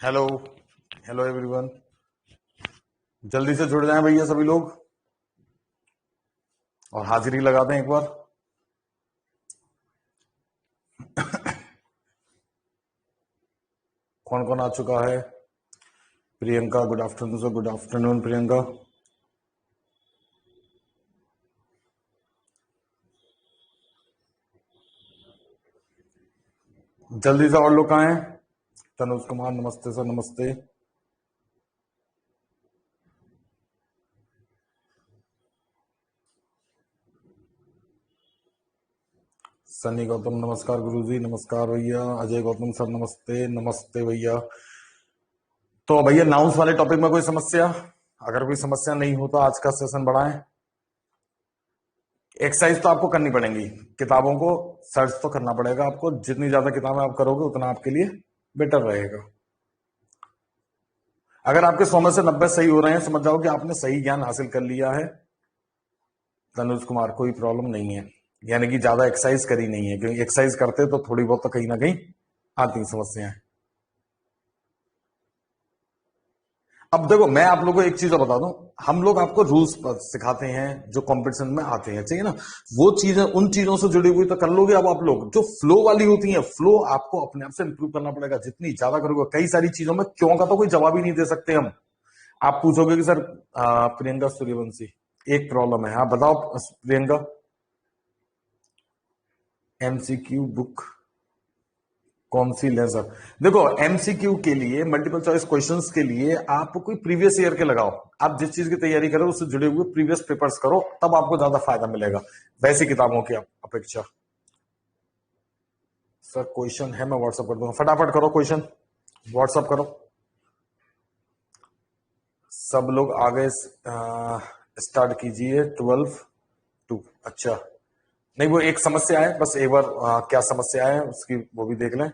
Hello. Hello everyone. जल्दी से जुड़ जाएं भैया सभी लोग और हाजिरी लगा दें एक बार। कौन कौन आ चुका है? Priyanka, good afternoon sir. Good afternoon Priyanka. जल्दी से और लोग कहाँ हैं? तनुज कुमार, नमस्ते सर। नमस्ते। सनी गौतम, नमस्कार गुरुजी। नमस्कार भैया। अजय गौतम सर, नमस्ते। नमस्ते भैया। तो भैया नाउंस वाले टॉपिक में कोई समस्या? अगर कोई समस्या नहीं हो तो आज का सेशन बढ़ाएं। एक्सरसाइज तो आपको करनी पड़ेगी, किताबों को सर्च तो करना पड़ेगा आपको। जितनी ज्यादा किताबें आप करोगे उतना आपके लिए बेटर रहेगा। अगर आपके 100 में से 90 सही हो रहे हैं, समझ जाओ कि आपने सही ज्ञान हासिल कर लिया है। तनुज कुमार, कोई प्रॉब्लम नहीं है, यानी कि ज्यादा एक्सरसाइज करी नहीं है, क्योंकि एक्सरसाइज करते तो थोड़ी बहुत तो कहीं ना कहीं आती समस्याएं। अब देखो, मैं आप लोगों को एक चीज और बता दूं। हम लोग आपको रूल्स सिखाते हैं जो कंपटीशन में आते हैं, चाहिए ना। वो चीजें, उन चीजों से जुड़ी हुई तो कर लोगे। अब आप लोग जो फ्लो वाली होती है, फ्लो आपको अपने आप से इंप्रूव करना पड़ेगा। जितनी ज्यादा करोगे, कई सारी चीजों में क्यों का तो कोई जवाब ही नहीं दे सकते हम। आप पूछोगे कि सर प्रियंका सूर्यवंशी, एक प्रॉब्लम है। हाँ बताओ प्रियंका। एमसीक्यू बुक कौन सी लें सर? देखो, एमसीक्यू के लिए, मल्टीपल चॉइस क्वेश्चंस के लिए आप कोई प्रीवियस ईयर के लगाओ। आप जिस चीज की तैयारी करो उससे जुड़े हुए प्रीवियस पेपर्स करो, तब आपको ज्यादा फायदा मिलेगा वैसी किताबों की अपेक्षा। सर क्वेश्चन है, मैं व्हाट्सअप कर दूंगा। फटाफट करो क्वेश्चन, व्हाट्सअप करो। सब लोग आगे स्टार्ट कीजिए। 12 2। अच्छा, नहीं वो एक समस्या है, बस एक बार क्या समस्या है उसकी वो भी देख लें।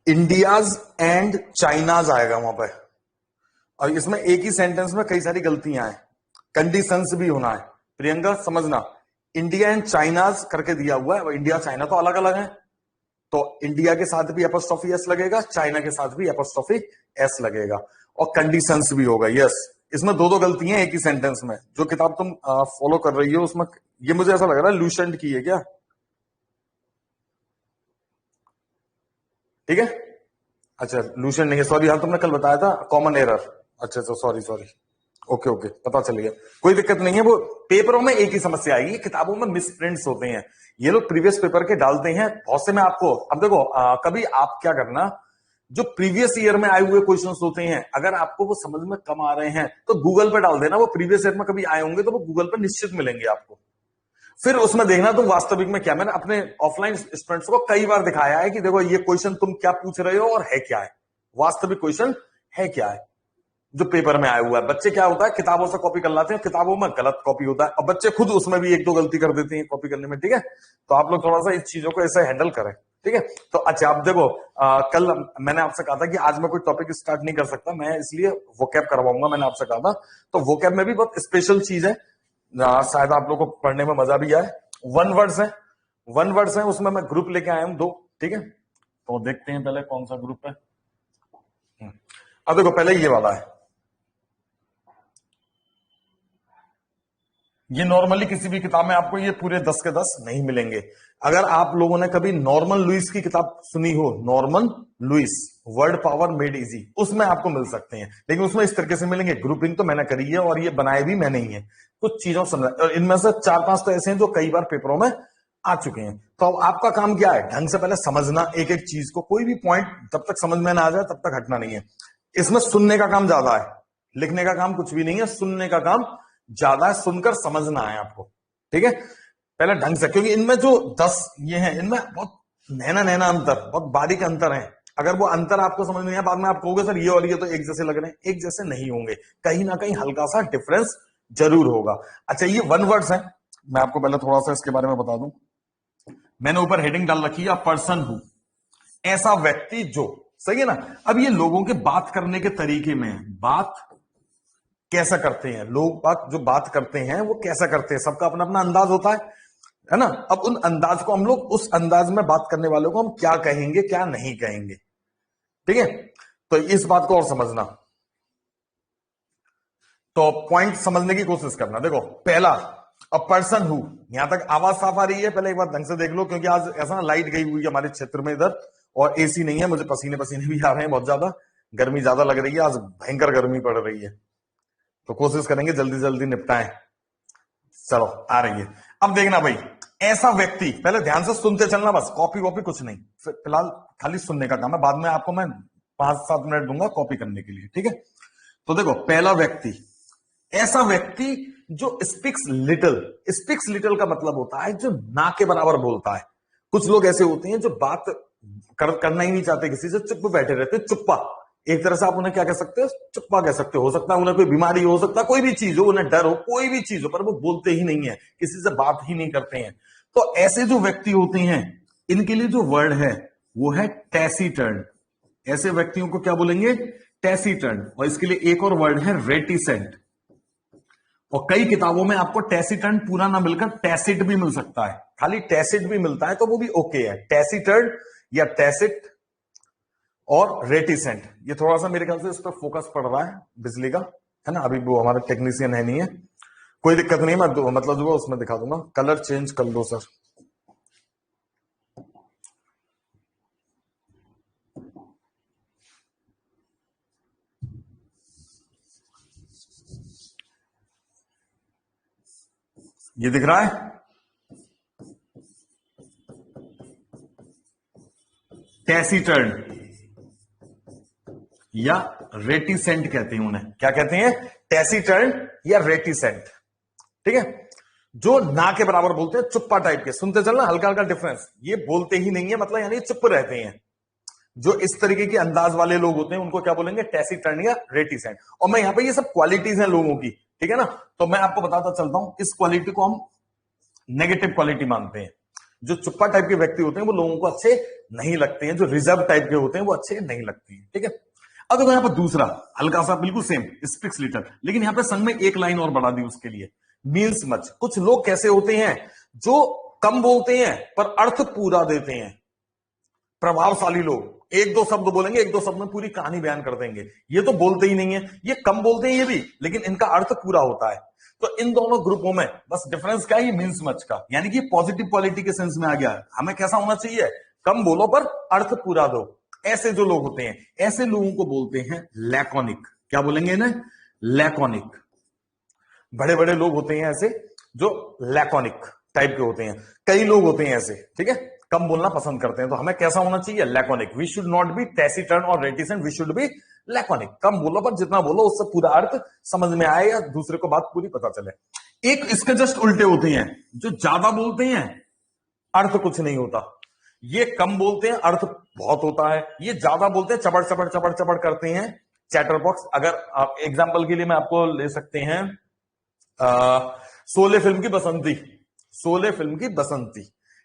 इंडियाज एंड चाइनाज आएगा वहां पे, और इसमें एक ही सेंटेंस में कई सारी गलतियां हैं। कंडीशंस भी होना है। प्रियंका समझना, इंडिया एंड चाइनाज करके दिया हुआ है, इंडिया चाइना तो अलग अलग है, तो इंडिया के साथ भी एपोस्ट्रोफी एस लगेगा, चाइना के साथ भी एपोस्ट्रोफी एस लगेगा, और कंडीशंस भी होगा। यस, इसमें दो दो गलतियां एक ही सेंटेंस में। जो किताब तुम फॉलो कर रही हो उसमें ये मुझे ऐसा लग रहा है लूसेंट की है क्या? ठीक है। अच्छा, लूसेंट नहीं है, सॉरी। हाँ तुमने कल बताया था कॉमन एरर। अच्छा अच्छा, सॉरी सॉरी। ओके ओके, पता चल गया। कोई दिक्कत नहीं है। वो पेपरों में एक ही समस्या आएगी, किताबों में मिस प्रिंट्स होते हैं। ये लोग प्रीवियस पेपर के डालते हैं बहुत से में आपको। अब देखो, कभी आप क्या करना, जो प्रीवियस ईयर में आए हुए क्वेश्चंस होते हैं, अगर आपको वो समझ में कम आ रहे हैं तो गूगल पे डाल देना। वो प्रीवियस ईयर में कभी आए होंगे तो वो गूगल पे निश्चित मिलेंगे आपको। फिर उसमें देखना तुम वास्तविक में क्या। मैंने अपने ऑफलाइन स्टूडेंट्स को कई बार दिखाया है कि देखो ये क्वेश्चन तुम क्या पूछ रहे हो और है क्या है, वास्तविक क्वेश्चन है क्या है जो पेपर में आया हुआ है। बच्चे क्या होता है, किताबों से कॉपी कर लाते हैं, किताबों में गलत कॉपी होता है, और बच्चे खुद उसमें भी एक दो गलती कर देते हैं कॉपी करने में। ठीक है, तो आप लोग थोड़ा सा इस चीजों को ऐसे हैंडल करें। ठीक है, तो अच्छा आप देखो, कल मैंने आपसे कहा था कि आज मैं कोई टॉपिक स्टार्ट नहीं कर सकता, मैं इसलिए वोकैब करवाऊंगा, मैंने आपसे कहा था। तो वोकैब में भी बहुत स्पेशल चीज है, शायद आप लोग को पढ़ने में मजा भी आए। वन वर्ड्स है, वन वर्ड्स है, उसमें मैं ग्रुप लेके आया हूं दो। ठीक है, तो देखते हैं पहले कौन सा ग्रुप है। अब देखो, पहले ये वाला है। ये नॉर्मली किसी भी किताब में आपको ये पूरे 10 के 10 नहीं मिलेंगे। अगर आप लोगों ने कभी नॉर्मन लुइस की किताब सुनी हो, Norman Lewis, word power made easy, उसमें आपको मिल सकते हैं, लेकिन उसमें इस तरीके से मिलेंगे। ग्रुपिंग तो मैंने करी है और ये बनाए भी मैंने ही है। कुछ चीजों समझ, और इनमें से 4-5 तो ऐसे हैं जो कई बार पेपरों में आ चुके हैं। तो अब आपका काम क्या है, ढंग से पहले समझना एक एक चीज को। कोई भी पॉइंट जब तक समझ में ना आ जाए तब तक हटना नहीं है। इसमें सुनने का काम ज्यादा है, लिखने का काम कुछ भी नहीं है। सुनने का काम ज्यादा है, सुनकर समझना है आपको। ठीक है, पहले ढंग से, क्योंकि इनमें जो 10 ये हैं, इनमें बहुत नैना नैना अंतर, बहुत बारीक अंतर है। अगर वो अंतर आपको समझ में आया, बाद में आप कहोगे सर ये और ये तो एक जैसे लग रहे हैं, एक जैसे नहीं होंगे, कहीं ना कहीं हल्का सा डिफरेंस जरूर होगा। अच्छा, ये वन वर्ड्स हैं, मैं आपको पहले थोड़ा सा इसके बारे में बता दूं। मैंने ऊपर हेडिंग डाल रखी है पर्सन हु। ऐसा व्यक्ति जो, सही है ना। अब ये लोगों के बात करने के तरीके में है, बात कैसा करते हैं लोग, बात जो बात करते हैं वो कैसा करते हैं, सबका अपना अपना अंदाज होता है ना। अब उन अंदाज को हम लोग, उस अंदाज में बात करने वालों को हम क्या कहेंगे क्या नहीं कहेंगे, ठीक है। तो इस बात को और समझना, तो पॉइंट समझने की कोशिश करना। देखो पहला, अ पर्सन हु, यहां तक आवाज साफ आ रही है, पहले एक बार ढंग से देख लो, क्योंकि आज ऐसा ना लाइट गई हुई है हमारे क्षेत्र में इधर, और एसी नहीं है, मुझे पसीने पसीने भी आ रहे हैं बहुत ज्यादा, गर्मी ज्यादा लग रही है आज, भयंकर गर्मी पड़ रही है, तो कोशिश करेंगे जल्दी जल्दी निपटाएं। चलो आ रही है। अब देखना भाई, ऐसा व्यक्ति, पहले ध्यान से सुनते चलना बस, कॉपी वॉपी कुछ नहीं, फिलहाल खाली सुनने का काम है, बाद में आपको मैं 5-7 मिनट दूंगा कॉपी करने के लिए, ठीक है। तो देखो पहला व्यक्ति, ऐसा व्यक्ति जो स्पीक्स लिटिल, स्पीक्स लिटिल का मतलब होता है जो ना के बराबर बोलता है। कुछ लोग ऐसे होते हैं जो बात करना ही नहीं चाहते किसी से, चुप बैठे रहते, चुप्पा, एक तरह से आप उन्हें क्या कह सकते हो, चुप्पा कह सकते हो सकता है उन्हें कोई बीमारी हो सकता है, कोई भी चीज हो, उन्हें डर हो, कोई भी चीज हो, पर वो बोलते ही नहीं है, किसी से बात ही नहीं करते हैं। तो ऐसे जो व्यक्ति होते हैं, इनके लिए जो वर्ड है वो है टैसीटर्न। ऐसे व्यक्तियों को क्या बोलेंगे, टैसीटर्न। और इसके लिए एक और वर्ड है रेटिसेंट, और कई किताबों में आपको टैसीटर्न पूरा ना मिलकर टैसिट भी मिल सकता है, खाली टैसिट भी मिलता है तो वो भी ओके है, टैसीटर्न या टैसिट और रेटिसेंट। ये थोड़ा सा मेरे ख्याल से इस पर फोकस पड़ रहा है बिजली का, है ना, अभी वो हमारा टेक्नीशियन है नहीं है, कोई दिक्कत नहीं, मैं मतलब जो उसमें दिखा दूंगा, कलर चेंज कर लो सर। ये दिख रहा है, टैसीटर्न या रेटिसेंट कहते हैं उन्हें, क्या कहते हैं, टैसीटर्न या रेटिसेंट, ठीक है। जो ना के बराबर बोलते हैं, चुप्पा टाइप के, सुनते चलना, हल्का हल्का डिफरेंस, ये बोलते ही नहीं है मतलब, यानी चुप रहते हैं। जो इस तरीके के अंदाज वाले लोग होते हैं उनको क्या बोलेंगे, टैसीटर्न या रेटिसेंट। और मैं यहां पे ये सब क्वालिटीज हैं लोगों की, ठीक है ना, तो मैं आपको बताता चलता हूं, इस क्वालिटी को हम नेगेटिव क्वालिटी मानते हैं। जो चुप्पा टाइप के व्यक्ति होते हैं वो लोगों को अच्छे नहीं लगते हैं, जो रिजर्व टाइप के होते हैं वो अच्छे नहीं लगते हैं, ठीक है। अब देखो यहां पर दूसरा हल्का सा बिल्कुल सेम, स्पीक्स लिटिल, लेकिन यहां पे संग में एक लाइन और बढ़ा दी उसके लिए, मीन्स मच। कुछ लोग कैसे होते हैं जो कम बोलते हैं पर अर्थ पूरा देते हैं, प्रभावशाली लोग, एक दो शब्द बोलेंगे, एक दो शब्द में पूरी कहानी बयान कर देंगे, ये तो बोलते ही नहीं है, ये कम बोलते हैं ये भी, लेकिन इनका अर्थ पूरा होता है। तो इन दोनों ग्रुपों में बस डिफरेंस क्या है, ये मीन्स मच का, यानी कि पॉजिटिव क्वालिटी के सेंस में आ गया। हमें कैसा होना चाहिए, कम बोलो पर अर्थ पूरा दो। ऐसे जो लोग होते हैं, ऐसे लोगों को बोलते हैं लैकोनिक। क्या बोलेंगे इन्हें, लैकोनिक। बड़े बड़े लोग होते हैं ऐसे जो लैकोनिक टाइप के होते हैं, कई लोग होते हैं ऐसे, ठीक है, कम बोलना पसंद करते हैं। तो हमें कैसा होना चाहिए, laconic. We should not be taciturn और reticent, we should be laconic. कम बोलो पर जितना बोलो उससे पूरा अर्थ समझ में आए या दूसरे को बात पूरी पता चले। एक इसके जस्ट उल्टे होते हैं, जो ज्यादा बोलते हैं अर्थ कुछ नहीं होता, ये कम बोलते हैं अर्थ बहुत होता है, ये ज्यादा बोलते हैं चबड़ चबड़ चबड़ चबड़ करते हैं, चैटर बॉक्स। अगर आप एग्जाम्पल के लिए मैं आपको ले सकते हैं शोले फिल्म की बसंती, शोले फिल्म की बसंती,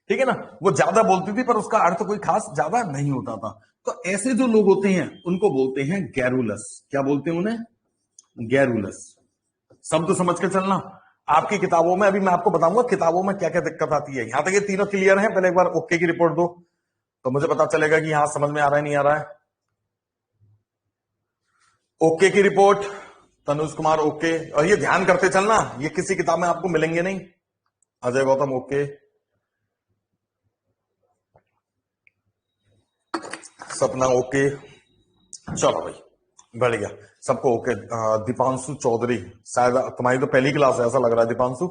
ठीक है ना, वो ज्यादा बोलती थी पर उसका अर्थ कोई खास ज्यादा नहीं होता था। तो ऐसे जो लोग होते हैं उनको बोलते हैं गैरुलस। क्या बोलते हैं उन्हें, गैरुलस। शब्द समझ के चलना, आपकी किताबों में अभी मैं आपको बताऊंगा किताबों में क्या क्या दिक्कत आती है। यहां तक ये तीनों क्लियर है, पहले एक बार ओके की रिपोर्ट दो तो मुझे पता चलेगा कि यहां समझ में आ रहा है नहीं आ रहा है। ओके की रिपोर्ट, तनुज कुमार ओके। और ये ध्यान करते चलना, ये किसी किताब में आपको मिलेंगे नहीं। अजय गौतम ओके, सपना ओके, चलो भाई बढ़िया, सबको ओके। दीपांशु चौधरी, शायद तुम्हारी तो पहली क्लास है ऐसा लग रहा है। दीपांशु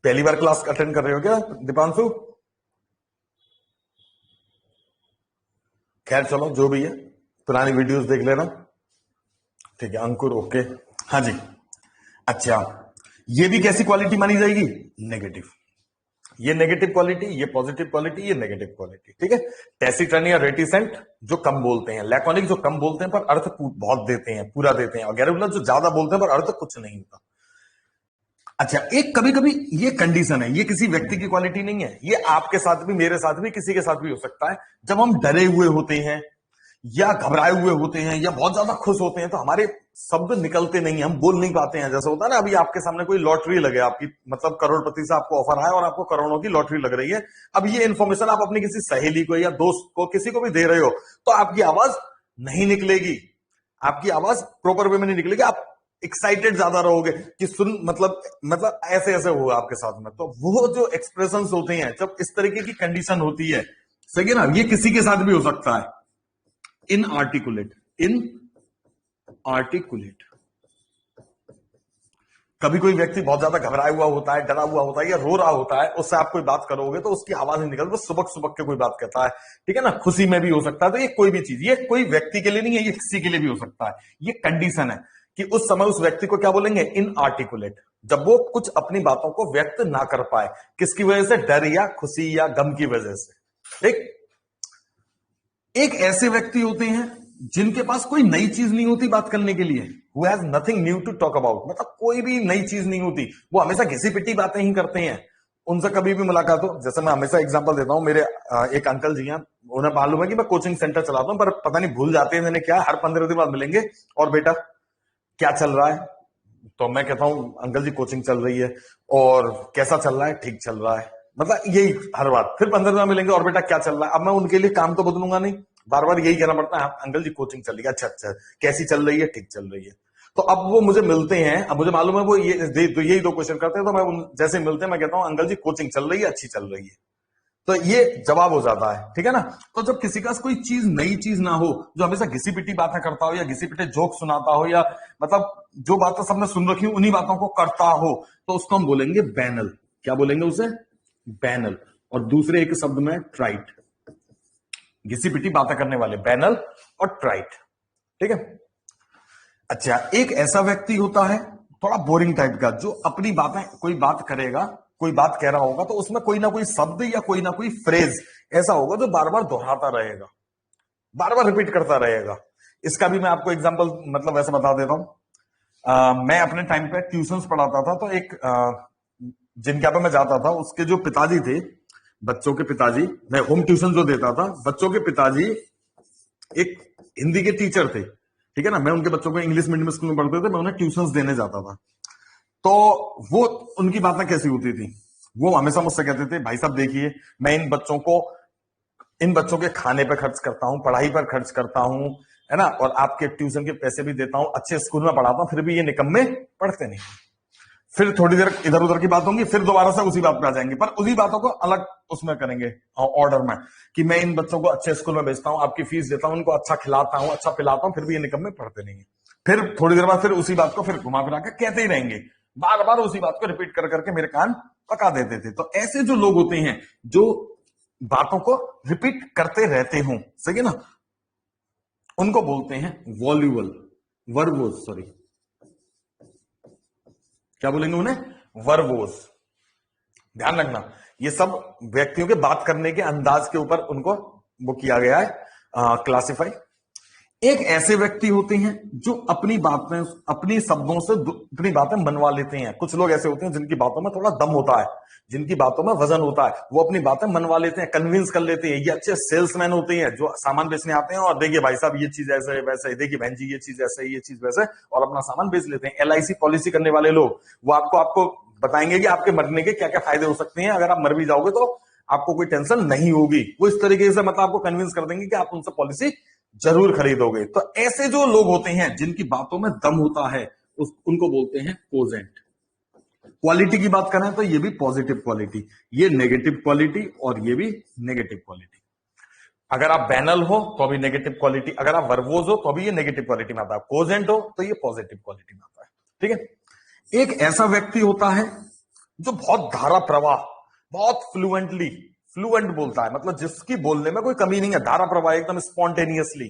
पहली बार क्लास अटेंड कर रहे हो क्या दीपांशु? खैर चलो जो भी है, पुरानी वीडियोस देख लेना, ठीक है। अंकुर ओके, हाँ जी। अच्छा, ये भी कैसी क्वालिटी मानी जाएगी, नेगेटिव। ये नेगेटिव क्वालिटी, ये पॉजिटिव क्वालिटी, ये नेगेटिव क्वालिटी, ठीक है। टैसीटर्न या रेटिसेंट जो कम बोलते हैं, लैकोनिक जो कम बोलते हैं पर अर्थ बहुत देते हैं, पूरा देते हैं, और गैरुलस जो ज्यादा बोलते हैं पर अर्थ कुछ नहीं होता। अच्छा, एक कभी कभी ये कंडीशन है, ये किसी व्यक्ति की क्वालिटी नहीं है, ये आपके साथ भी, मेरे साथ भी, किसी के साथ भी हो सकता है। जब हम डरे हुए होते हैं या घबराए हुए होते हैं या बहुत ज्यादा खुश होते हैं तो हमारे शब्द निकलते नहीं, हम बोल नहीं पाते हैं। जैसे होता है ना, अभी आपके सामने कोई लॉटरी लगे, आपकी मतलब करोड़पति से आपको ऑफर आया और आपको करोड़ों की लॉटरी लग रही है। अब ये इन्फॉर्मेशन आप अपनी किसी सहेली को या दोस्त को, किसी को भी दे रहे हो, तो आपकी आवाज नहीं निकलेगी, आपकी आवाज प्रॉपर वे में नहीं निकलेगी। आप एक्साइटेड ज्यादा रहोगे कि सुन, मतलब ऐसे ऐसे होगा आपके साथ में। तो वो जो एक्सप्रेशंस होते हैं जब इस तरीके की कंडीशन होती है, सही है ना, ये किसी के साथ भी हो सकता है। इनआर्टिकुलेट, इनआर्टिकुलेट, कभी कोई व्यक्ति बहुत ज्यादा घबराया हुआ होता है, डरा हुआ होता है या रो रहा होता है, उससे आप कोई बात करोगे तो उसकी आवाज नहीं निकलती, वो सुबक सुबक के कोई बात कहता है, ठीक है ना, खुशी में भी हो सकता है। तो ये कोई भी चीज, ये कोई व्यक्ति के लिए नहीं है, ये किसी के लिए भी हो सकता है। ये कंडीशन है कि उस समय उस व्यक्ति को क्या बोलेंगे, इनआर्टिकुलेट, जब वो कुछ अपनी बातों को व्यक्त ना कर पाए, किसकी वजह से, डर या खुशी या गम की वजह से। एक ऐसे व्यक्ति होते हैं जिनके पास कोई नई चीज नहीं होती बात करने के लिए, who has nothing new to talk about, मतलब कोई भी नई चीज नहीं होती, वो हमेशा घिसी पिटी बातें ही करते हैं। उनसे कभी भी मुलाकात हो, जैसे मैं हमेशा एग्जांपल देता हूं, मेरे एक अंकल जी हैं, उन्हें मालूम है कि मैं कोचिंग सेंटर चलाता हूं, पर पता नहीं भूल जाते हैं मैंने क्या, हर 15 दिन बाद मिलेंगे और बेटा क्या चल रहा है, तो मैं कहता हूं अंकल जी कोचिंग चल रही है, और कैसा चल रहा है, ठीक चल रहा है, मतलब यही हर बात। फिर 15 दिन मिलेंगे और बेटा क्या चल रहा है। अब मैं उनके लिए काम तो बदलूंगा नहीं, बार बार यही कहना पड़ता है, अंकल जी कोचिंग चल रही है, अच्छा अच्छा, कैसी चल रही है, ठीक चल रही है। तो अब वो मुझे मिलते हैं, अब मुझे मालूम है वो यही दो क्वेश्चन करते हैं, तो मैं जैसे मिलते हैं मैं कहता हूं अंकल जी कोचिंग चल रही है, अच्छी चल रही है, तो ये जवाब हो जाता है, ठीक है ना। तो जब किसी का कोई चीज, नई चीज ना हो, जो हमेशा घिसी पिटी बातें करता हो या घिसी पिटे जोक सुनाता हो, या मतलब जो बातें सबने सुन रखी उन्हीं बातों को करता हो, तो उसको हम बोलेंगे बैनल। क्या बोलेंगे उसे, बैनल। और दूसरे एक शब्द में ट्राइट, घिसी पिटी बातें करने वाले, बैनल और ट्राइट, ठीक है। अच्छा, एक ऐसा व्यक्ति होता है थोड़ा बोरिंग टाइप का, जो अपनी बातें, कोई बात करेगा, कोई बात कह रहा होगा तो उसमें कोई ना कोई शब्द या कोई ना कोई फ्रेज ऐसा होगा जो बार बार दोहराता रहेगा, बार बार रिपीट करता रहेगा। इसका भी मैं आपको एग्जांपल मतलब वैसे बता देता हूं। मैं अपने टाइम पे ट्यूशंस पढ़ाता था, तो एक जिनके पे मैं जाता था, उसके जो पिताजी थे, बच्चों के पिताजी, मैं होम ट्यूशन जो देता था, बच्चों के पिताजी एक हिंदी के टीचर थे, ठीक है ना। मैं उनके बच्चों को इंग्लिश मीडियम स्कूल में पढ़ते थे, मैं उन्हें ट्यूशंस देने जाता था। तो वो, उनकी बातें कैसी होती थी, वो हमेशा मुझसे कहते थे, भाई साहब देखिए, मैं इन बच्चों के खाने पर खर्च करता हूँ, पढ़ाई पर खर्च करता हूँ, है ना, और आपके ट्यूशन के पैसे भी देता हूँ, अच्छे स्कूल में पढ़ाता हूँ, फिर भी ये निकम्मे पढ़ते नहीं। फिर थोड़ी देर इधर उधर की बात होंगी, फिर दोबारा से उसी बात पे आ जाएंगे, पर उसी बातों को अलग उसमें करेंगे ऑर्डर में, कि मैं इन बच्चों को अच्छे स्कूल में भेजता हूँ, आपकी फीस देता हूँ, उनको अच्छा खिलाता हूँ, अच्छा पिलाता हूँ, फिर भी ये निकम्मे पढ़ते नहीं है। फिर थोड़ी देर बाद फिर उसी बात को फिर घुमा फिरा के कहते ही रहेंगे, बार बार उसी बात को रिपीट कर करके मेरे कान पका देते थे। तो ऐसे जो लोग होते हैं जो बातों को रिपीट करते रहते हों, सही है ना, उनको बोलते हैं वॉल्यूबल, वर्बोज, सॉरी, क्या बोलेंगे उन्हें, वर्बोज। ध्यान रखना, ये सब व्यक्तियों के बात करने के अंदाज के ऊपर उनको वो किया गया है, क्लासिफाई। एक ऐसे व्यक्ति होते हैं जो अपनी बातें, अपनी शब्दों से अपनी बातें मनवा लेते हैं। कुछ लोग ऐसे होते हैं जिनकी बातों में थोड़ा दम होता है, जिनकी बातों में वजन होता है, वो अपनी बातें मनवा लेते हैं, कन्विंस कर लेते हैं। ये अच्छे सेल्समैन होते हैं जो सामान बेचने आते हैं, और देखिए भाई साहब ये चीज ऐसे है, वैसे है, देखिए बहन जी ये चीज ऐसे है, ये चीज वैसे है, और अपना सामान बेच लेते हैं। LIC पॉलिसी करने वाले लोग, वो आपको बताएंगे कि आपके मरने के क्या क्या फायदे हो सकते हैं, अगर आप मर भी जाओगे तो आपको कोई टेंशन नहीं होगी। वो इस तरीके से मतलब आपको कन्विंस कर देंगे कि आप उनसे पॉलिसी जरूर खरीदोगे। तो ऐसे जो लोग होते हैं जिनकी बातों में दम होता है, उनको बोलते हैं कोजेंट। क्वालिटी की बात करें तो ये भी पॉजिटिव क्वालिटी, ये नेगेटिव क्वालिटी, और ये भी नेगेटिव क्वालिटी। अगर आप बैनल हो तो अभी नेगेटिव क्वालिटी, अगर आप वर्बोज हो तो अभी ये नेगेटिव क्वालिटी में आता है, कोजेंट हो तो ये पॉजिटिव क्वालिटी में आता है, ठीक है। एक ऐसा व्यक्ति होता है जो बहुत धारा प्रवाह, बहुत फ्लुएंट बोलता है, मतलब जिसकी बोलने में कोई कमी नहीं है, धारा प्रवाह एकदम स्पॉन्टेनियसली,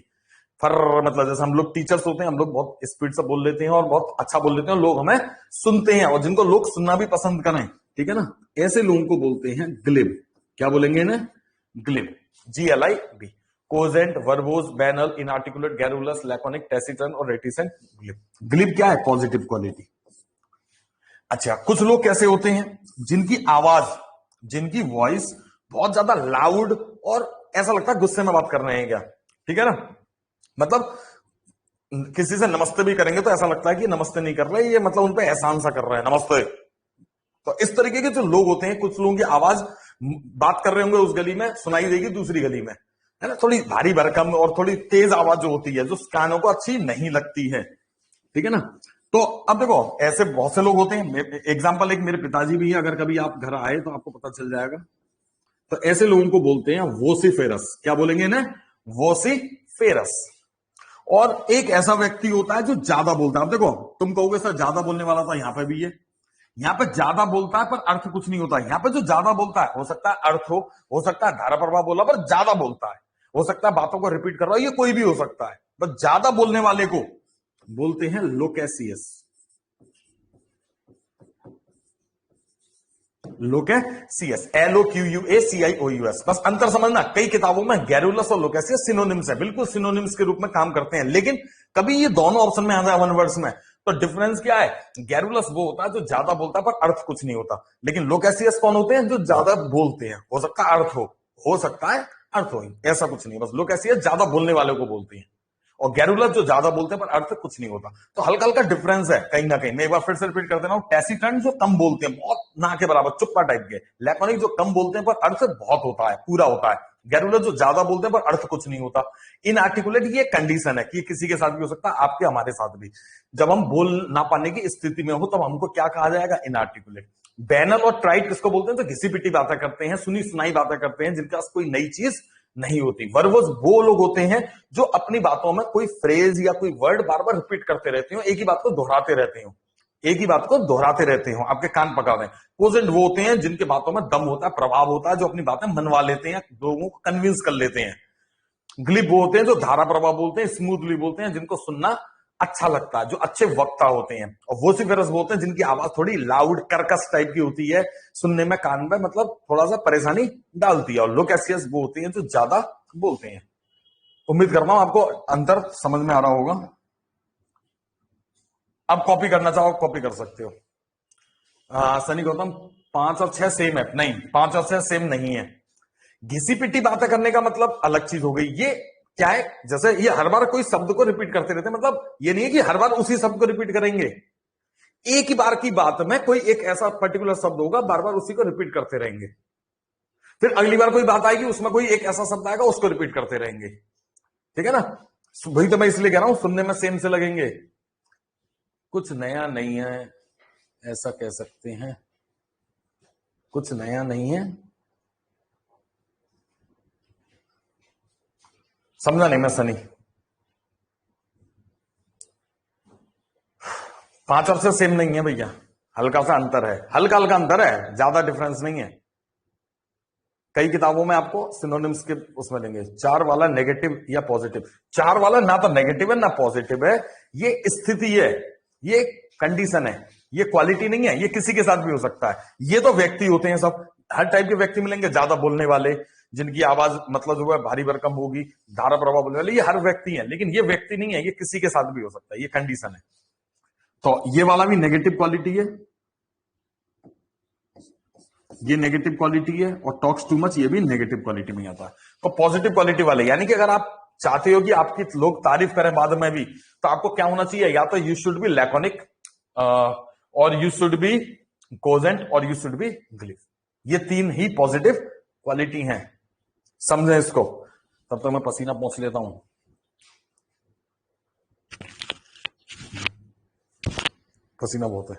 फर मतलब जैसे हम लोग टीचर्स होते हैं, हम लोग बहुत स्पीड से बोल लेते हैं और बहुत अच्छा बोल लेते हैं, लोग हमें सुनते हैं, और जिनको लोग सुनना भी पसंद करें, ठीक है ना, ऐसे लोगों को बोलते हैं ग्लिब। क्या बोलेंगे इन्हें, glib, GLIB। Cogent, verbose, banal, inarticulate, garrulous, laconic, taciturn और रेटिसेंट, ग्लिब। ग्लिब क्या है, पॉजिटिव क्वालिटी। अच्छा, कुछ लोग कैसे होते हैं जिनकी आवाज, जिनकी वॉइस बहुत ज्यादा लाउड और ऐसा लगता है गुस्से में बात कर रहे हैं क्या, ठीक है ना, मतलब किसी से नमस्ते भी करेंगे तो ऐसा लगता है कि नमस्ते नहीं कर रहे, ये मतलब उन पे एहसान सा कर रहे हैं नमस्ते। तो इस तरीके के जो लोग होते हैं, कुछ लोगों की आवाज बात कर रहे होंगे उस गली में, सुनाई देगी दूसरी गली में, है ना, थोड़ी भारी भरकम और थोड़ी तेज आवाज जो होती है, जो कानों को अच्छी नहीं लगती है, ठीक है ना। तो अब देखो ऐसे बहुत से लोग होते हैं, एग्जाम्पल एक मेरे पिताजी भी है, अगर कभी आप घर आए तो आपको पता चल जाएगा। तो ऐसे लोगों को बोलते हैं वोसिफेरस, क्या बोलेंगे ना, वोसिफेरस। और एक ऐसा व्यक्ति होता है जो ज्यादा बोलता है। अब देखो तुम कहोगे सर ज्यादा बोलने वाला तो यहां पे भी है, यहाँ पे ज्यादा बोलता है पर अर्थ कुछ नहीं होता। यहाँ पे जो ज्यादा बोलता है, हो सकता है अर्थ हो सकता है धारा प्रवाह बोला, पर ज्यादा बोलता है, हो सकता है बातों को रिपीट कर रहा है, ये कोई भी हो सकता है, बस ज्यादा बोलने वाले को बोलते हैं लोकेसियस। लोकेसियस, LOQUACIOUS। बस अंतर समझना, कई किताबों में गैरुलस और लोकेसियस सिनोनिम्स है, बिल्कुल सिनोनिम्स के रूप में काम करते हैं, लेकिन कभी ये दोनों ऑप्शन में आ जाए वन वर्ड्स में तो डिफरेंस क्या है, गैरुलस वो होता है जो ज्यादा बोलता है पर अर्थ कुछ नहीं होता, लेकिन लोकेसियस कौन होते हैं, जो ज्यादा बोलते हैं, हो सकता है अर्थ हो सकता है अर्थ हो, ऐसा कुछ नहीं, बस लोकेसियस ज्यादा बोलने वाले को बोलते हैं, और गैरुलस जो ज्यादा बोलते हैं पर अर्थ कुछ नहीं होता। तो हल्का हल्का डिफरेंस है कहीं ना कहीं। मैं एक बार फिर से रिपीट कर देना हूं, टैसीटर्न जो कम बोलते हैं, बहुत ना के बराबर चुप्पा टाइप के, लैकोनिक जो कम बोलते हैं पर अर्थ बहुत होता है, पूरा होता है, गैरुलस जो ज्यादा बोलते हैं पर अर्थ कुछ नहीं होता। इनआर्टिकुलेट ये कंडीशन है कि किसी के साथ भी हो सकता है, आपके हमारे साथ भी, जब हम बोल ना पाने की स्थिति में हो तब हमको क्या कहा जाएगा, इनआर्टिकुलेट। बैनल और ट्राइट किसको बोलते हैं, तो घिसी पिटी बातें करते हैं, सुनी सुनाई बातें करते हैं, जिनके पास कोई नई चीज नहीं होती। वर्बोस वो लोग होते हैं जो अपनी बातों में कोई फ्रेज या कोई वर्ड बार बार रिपीट करते रहते हो, एक ही बात को दोहराते रहते हो, एक ही बात को दोहराते रहते हो, आपके कान पका दें। पोजेंट वो होते हैं जिनके बातों में दम होता है, प्रभाव होता है, जो अपनी बातें मनवा लेते हैं, लोगों को कन्विंस कर लेते हैं। ग्लिप वो होते हैं जो धारा प्रभाव बोलते हैं, स्मूथली बोलते हैं, जिनको सुनना अच्छा लगता है, जो अच्छे वक्ता होते हैं। और वोसिफेरस बोलते हैं जिनकी आवाज थोड़ी लाउड कर्कश टाइप की होती है, सुनने में कान में मतलब थोड़ा सा परेशानी डालती है। और लोकेसियस वो होती हैं जो ज्यादा बोलते हैं। उम्मीद करता हूं आपको अंतर समझ में आ रहा होगा। अब कॉपी करना चाहो कॉपी कर सकते हो। सनी गौतम 5 और 6 सेम है? नहीं, 5 और 6 सेम नहीं है। घिसी पिटी बातें करने का मतलब अलग चीज हो गई। ये क्या है, जैसे ये हर बार कोई शब्द को रिपीट करते रहते हैं, मतलब ये नहीं है कि हर बार उसी शब्द को रिपीट करेंगे, एक ही बार की बात में कोई एक ऐसा पर्टिकुलर शब्द होगा, बार बार उसी को रिपीट करते रहेंगे, फिर अगली बार कोई बात आएगी उसमें कोई एक ऐसा शब्द आएगा, उसको रिपीट करते रहेंगे, ठीक है ना। वही तो मैं इसलिए कह रहा हूं सुनने में सेम से लगेंगे। कुछ नया नहीं है, ऐसा कह सकते हैं, कुछ नया नहीं है, समझा नहीं मैं सनी। 5 और 6 सेम नहीं है भैया, हल्का सा अंतर है, हल्का हल्का अंतर है, ज्यादा डिफरेंस नहीं है। कई किताबों में आपको सिनोनिम्स के उसमें लेंगे। 4 वाला नेगेटिव या पॉजिटिव, 4 वाला ना तो नेगेटिव है ना पॉजिटिव है, ये स्थिति है, ये कंडीशन है, ये क्वालिटी नहीं है, ये किसी के साथ भी हो सकता है। ये तो व्यक्ति होते हैं, सब हर टाइप के व्यक्ति मिलेंगे, ज्यादा बोलने वाले, जिनकी आवाज मतलब जो है भारी भरकम होगी, धारा प्रभाव बोलने वाले, ये हर व्यक्ति है, लेकिन ये व्यक्ति नहीं है, ये किसी के साथ भी हो सकता है, ये कंडीशन है। तो ये वाला भी नेगेटिव क्वालिटी है, ये नेगेटिव क्वालिटी है, और टॉक्स टू मच ये भी नेगेटिव क्वालिटी में आता है। तो पॉजिटिव क्वालिटी वाले, यानी कि अगर आप चाहते हो कि आपकी लोग तारीफ करें बाद में भी, तो आपको क्या होना चाहिए, या तो यू शुड बी लैकोनिक, और यू शुड बी कोजेंट, और यू शुड बी ग्लिफ। ये 3 ही पॉजिटिव क्वालिटी हैं, समझे इसको। तब तक मैं पसीना पोंछ लेता हूं, पसीना बहुत है,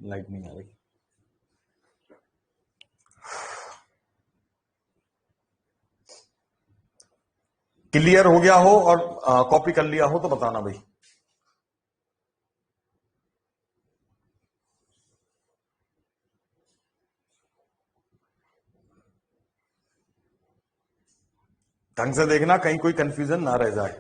लाइट नहीं आ रही। क्लियर हो गया हो और कॉपी कर लिया हो तो बताना भाई। ढंग से देखना, कहीं कोई कंफ्यूजन ना रह जाए।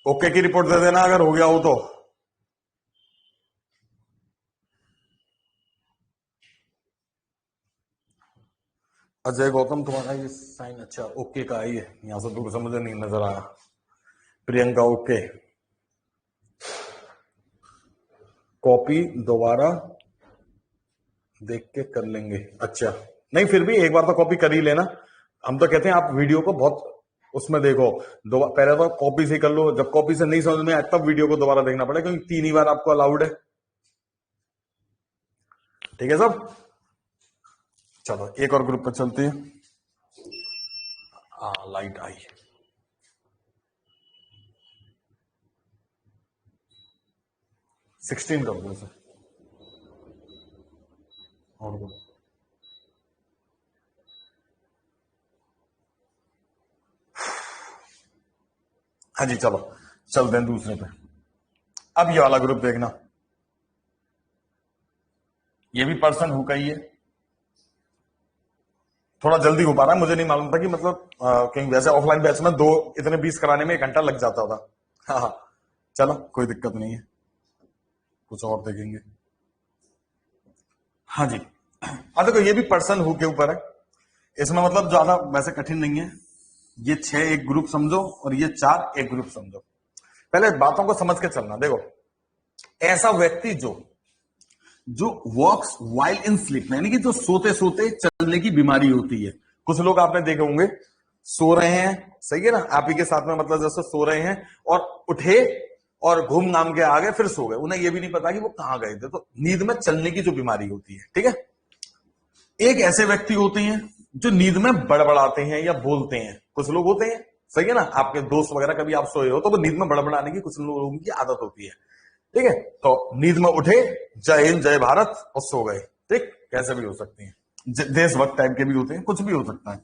ओके की रिपोर्ट दे देना अगर हो गया हो तो। अजय गौतम तुम्हारा ये साइन अच्छा ओके का है, ये यहां से दूर से मुझे नहीं नजर आया। प्रियंका ओके, कॉपी दोबारा देख के कर लेंगे। अच्छा नहीं, फिर भी एक बार तो कॉपी कर ही लेना। हम तो कहते हैं आप वीडियो को बहुत उसमें देखो, दो पहले तो कॉपी से कर लो, जब कॉपी से नहीं समझ में आए तब वीडियो को दोबारा देखना पड़ेगा, क्योंकि 3 ही बार आपको अलाउड है। ठीक है सब, चलो एक और ग्रुप पे चलते हैं। लाइट आई, सिक्सटीन कर दो इसे और दो। हाँ जी चलो चलते हैं दूसरे पे। अब ये वाला ग्रुप देखना, ये भी पर्सन हु का ही है। थोड़ा जल्दी हो पा रहा है, मुझे नहीं मालूम था कि मतलब कहीं वैसे ऑफलाइन बैच में 2 इतने 20 कराने में 1 घंटा लग जाता था। हाँ हाँ चलो कोई दिक्कत नहीं है, कुछ और देखेंगे। हाँ जी, अब देखो ये भी पर्सन हु के ऊपर है, इसमें मतलब ज्यादा वैसे कठिन नहीं है। ये 6 एक ग्रुप समझो और ये 4 एक ग्रुप समझो। पहले बातों को समझ के चलना। देखो ऐसा व्यक्ति जो वॉक्स वाइल इन स्लीप, यानी कि जो सोते सोते चलने की बीमारी होती है। कुछ लोग आपने देखे होंगे सो रहे हैं, सही है ना, आप ही के साथ में मतलब जैसे सो रहे हैं और उठे और घूम घाम के आ गए फिर सो गए, उन्हें यह भी नहीं पता कि वो कहां गए थे। तो नींद में चलने की जो बीमारी होती है, ठीक है। एक ऐसे व्यक्ति होते हैं जो नींद में बड़बड़ाते हैं या बोलते हैं, कुछ लोग होते हैं, सही है ना। आपके दोस्त वगैरह कभी आप सोए हो तो वो नींद में बड़बड़ाने की कुछ लोगों की आदत होती है, ठीक है। तो नींद में उठे, जय हिंद जय भारत, और सो गए, ठीक। कैसे भी हो सकती हैं, देशभक्त टाइप के भी होते हैं, कुछ भी हो सकता है।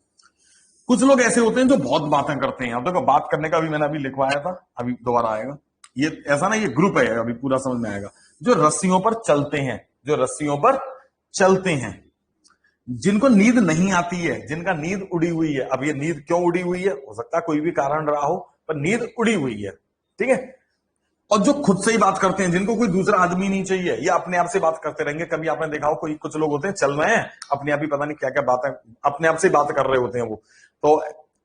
कुछ लोग ऐसे होते हैं जो बहुत बातें करते हैं। अब देखो बात करने का भी मैंने अभी लिखवाया था, अभी दोबारा आएगा ये, ऐसा ना ये ग्रुप है, अभी पूरा समझ में आएगा। जो रस्सियों पर चलते हैं, जो रस्सियों पर चलते हैं, जिनको नींद नहीं आती है, जिनका नींद उड़ी हुई है। अब ये नींद क्यों उड़ी हुई है, हो सकता है कोई भी कारण रहा हो, पर नींद उड़ी हुई है, ठीक है। और जो खुद से ही बात करते हैं, जिनको कोई दूसरा आदमी नहीं चाहिए, ये अपने आप से बात करते रहेंगे। कभी आपने देखा हो कोई कुछ लोग होते हैं चल रहे हैं अपने आप ही, पता नहीं क्या क्या बातें अपने आप से बात कर रहे होते हैं वो। तो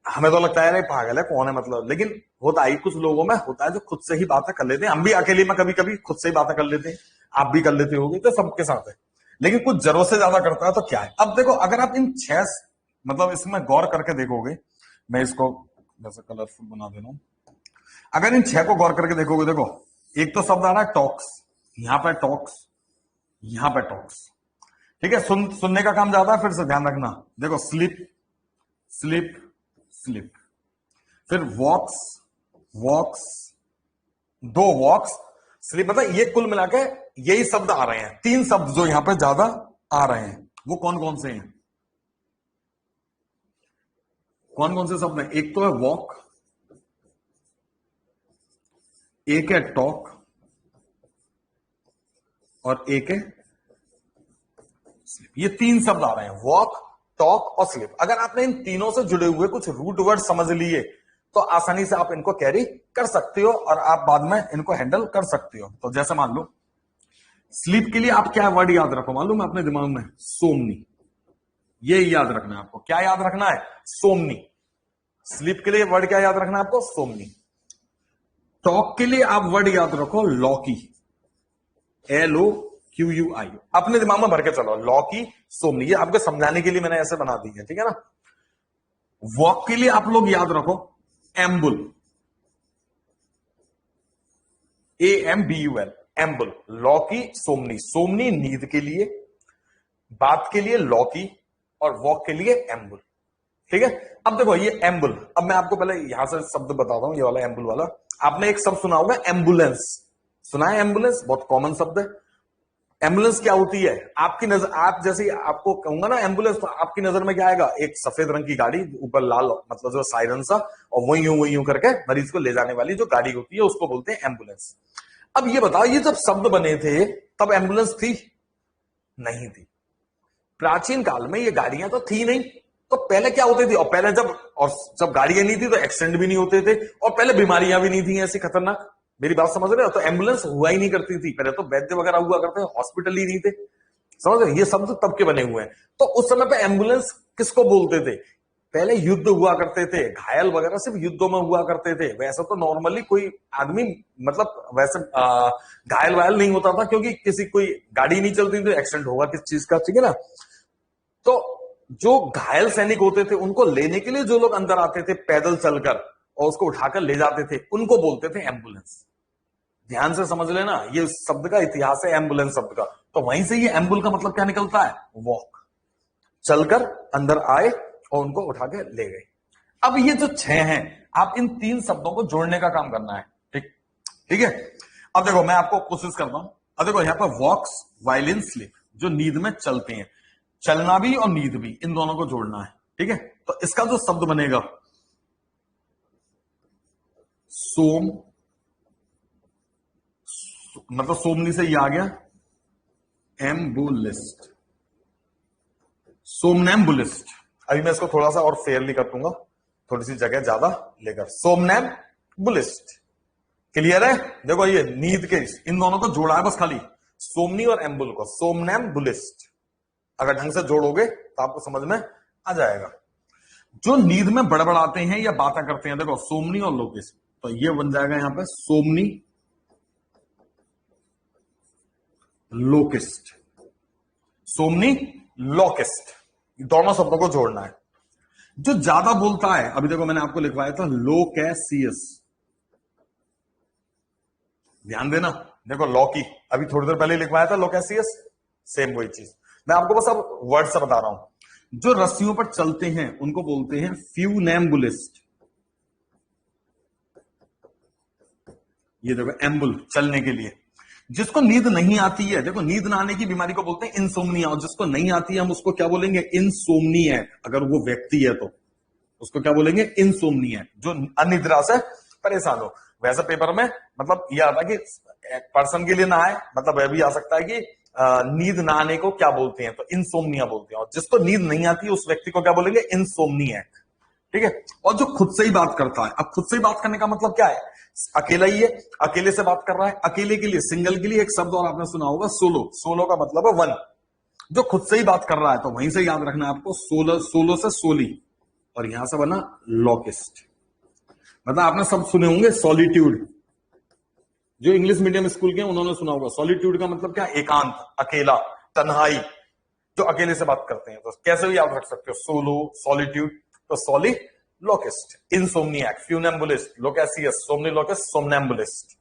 हमें तो लगता है पागल है कौन है मतलब, लेकिन होता ही कुछ लोगों में होता है जो खुद से ही बातें कर लेते हैं। हम भी अकेले में कभी कभी खुद से ही बातें कर लेते हैं, आप भी कर लेते होगे, तो सबके साथ है। लेकिन कुछ जरूरत से ज्यादा करता है तो क्या है। अब देखो अगर आप इन 6 मतलब इसमें गौर करके देखोगे, मैं इसको जैसे कलरफुल बना दे रहा हूं। अगर इन 6 को गौर करके देखोगे, देखो एक तो शब्द आ रहा है टॉक्स, यहां पे टॉक्स, यहां पे टॉक्स, ठीक है। सुनने का काम ज्यादा है, फिर से ध्यान रखना। देखो स्लिप स्लिप स्लिप, फिर वॉक्स वॉक्स, 2 वॉक्स, स्लिप, मतलब ये कुल मिला के यही शब्द आ रहे हैं। 3 शब्द जो यहां पे ज्यादा आ रहे हैं वो कौन कौन से हैं, कौन कौन से शब्द हैं। एक तो है वॉक, एक है टॉक, और एक है स्लिप। ये 3 शब्द आ रहे हैं, वॉक टॉक और स्लिप। अगर आपने इन तीनों से जुड़े हुए कुछ रूट वर्ड समझ लिए तो आसानी से आप इनको कैरी कर सकते हो और आप बाद में इनको हैंडल कर सकते हो। तो जैसे मान लो स्लीप के लिए आप क्या वर्ड याद रखो मालूम है अपने दिमाग में, सोमनी। ये याद रखना है आपको, क्या याद रखना है, सोमनी। स्लीप के लिए वर्ड क्या याद रखना है आपको, सोमनी। टॉक के लिए आप वर्ड याद रखो लॉकी, LOQUI, अपने दिमाग में भर के चलो, लॉकी सोमनी। ये आपको समझाने के लिए मैंने ऐसे बना दी है, ठीक है ना। वॉक के लिए आप लोग याद रखो एम्बुल, AMBUL, एम्बुल। लॉकी सोमनी, सोमनी नींद के लिए, बात के लिए लॉकी, और वॉक के लिए एम्बुल, ठीक है। अब देखो ये एम्बुल, अब मैं आपको पहले यहां से शब्द बताता हूं, ये वाला एम्बुल वाला। आपने एक शब्द सुना होगा एम्बुलेंस, सुना है एम्बुलेंस, बहुत कॉमन शब्द है। एम्बुलेंस क्या होती है, आपकी नजर, आप जैसे आपको कहूंगा ना एम्बुलेंस, तो आपकी नजर में क्या आएगा, एक सफेद रंग की गाड़ी, ऊपर लाल मतलब जो सायरन सा, और वही यूं करके मरीज को ले जाने वाली जो गाड़ी होती है उसको बोलते हैं एम्बुलेंस। अब ये बताओ, ये जब शब्द बने थे तब एम्बुलेंस थी, नहीं थी। प्राचीन काल में ये गाड़ियां तो थी नहीं, तो पहले क्या होती थी, और जब गाड़ियां नहीं थी तो एक्सीडेंट भी नहीं होते थे, और पहले बीमारियां भी नहीं थी ऐसी खतरनाक। मेरी बात समझ रहे हो, तो एम्बुलेंस हुआ ही नहीं करती थी पहले, तो वैद्य वगैरह हुआ करते, हॉस्पिटल ही नहीं थे, समझ रहे। ये शब्द तब के बने हुए हैं। तो उस समय पे एम्बुलेंस किसको बोलते थे? पहले युद्ध हुआ करते थे, घायल वगैरह सिर्फ युद्धों में हुआ करते थे। वैसे तो नॉर्मली कोई आदमी मतलब वैसे घायल वायल नहीं होता था, क्योंकि किसी कोई गाड़ी नहीं चलती थी, एक्सीडेंट होगा किस चीज का, ठीक है ना। तो जो घायल सैनिक होते थे उनको लेने के लिए जो लोग अंदर आते थे पैदल चलकर और उसको उठाकर ले जाते थे, उनको बोलते थे एम्बुलेंस। ध्यान से समझ लेना, ये शब्द का इतिहास है एम्बुलेंस शब्द का। तो वहीं से ये एम्बुल का मतलब क्या निकलता है? वॉक, चलकर अंदर आए और उनको उठा के ले गए। अब ये जो 6 हैं, आप इन 3 शब्दों को जोड़ने का काम करना है। ठीक ठीक है। अब देखो मैं आपको कोशिश करता हूं। अब देखो यहां पर वॉक्स, वाइलिन, स्लीप, जो नींद में चलते हैं, चलना भी और नींद भी, इन दोनों को जोड़ना है। ठीक है। तो इसका जो शब्द बनेगा सोम, मतलब सोमनी से ये आ गया एम्बुलिस्ट, सोमनैम्बुलिस्ट। अभी मैं इसको थोड़ा सा और फेयरली कर दूंगा, थोड़ी सी जगह ज्यादा लेकर, सोमनैम्बुलिस्ट। क्लियर है? देखो ये नींद के इन दोनों को जोड़ा है बस खाली, सोमनी और एम्बुल को, सोमनैम्बुलिस्ट। अगर ढंग से जोड़ोगे तो आपको समझ में आ जाएगा। जो नींद में बड़बड़ाते हैं या बातें करते हैं, देखो सोमनी और लोकिस्ट, तो ये बन जाएगा यहां पे सोमनी लोकिस्ट, सोमनी लोकिस्ट, दोनों शब्दों को जोड़ना है। जो ज्यादा बोलता है, अभी देखो मैंने आपको लिखवाया था लोकैसियस, ध्यान देना। देखो लॉकी अभी थोड़ी देर पहले लिखवाया था, लोकैसियस, सेम वही चीज। मैं आपको बस अब वर्ड से बता रहा हूं। जो रस्सियों पर चलते हैं उनको बोलते हैं फ्यूनैम्बुलिस्ट। ये देखो एम्बुल, चलने के लिए। जिसको नींद नहीं आती है, देखो नींद ना आने की बीमारी को बोलते हैं इंसोम्निया, और जिसको नहीं आती है हम उसको क्या बोलेंगे? इंसोम्निया। अगर वो व्यक्ति है तो उसको क्या बोलेंगे? इंसोम्निया, जो अनिद्रा से परेशान हो। वैसे पेपर में मतलब यह आता है कि पर्सन के लिए ना आए, मतलब यह भी आ सकता है कि नींद ना आने को क्या बोलते हैं, तो इंसोम्निया बोलते हैं। और जिसको नींद नहीं आती है उस व्यक्ति को क्या बोलेंगे? इंसोम्निया। ठीक है। और जो खुद से ही बात करता है, अब खुद से ही बात करने का मतलब क्या है? अकेला ही है, अकेले से बात कर रहा है। अकेले के लिए, सिंगल के लिए एक शब्द और आपने सुना होगा, सोलो। सोलो का मतलब है वन। जो खुद से ही बात कर रहा है, तो वहीं से याद रखना है आपको, सोलो, सोलो से सोली, और यहां से बना लॉकिस्ट। मतलब आपने सब सुने होंगे सॉलिट्यूड, जो इंग्लिश मीडियम स्कूल के उन्होंने सुना होगा। सॉलिट्यूड का मतलब क्या? एकांत, अकेला, तन्हाई, जो अकेले से बात करते हैं। तो कैसे भी याद रख सकते हो, सोलो, सॉलिट्यूड। तो सॉली लोकिस्ट, इंसोम्नियाक, फ्यूनैम्बुलिस्ट, लोकैसियस, सोमनीलोकिस्ट, सोमनैम्बुलिस्ट।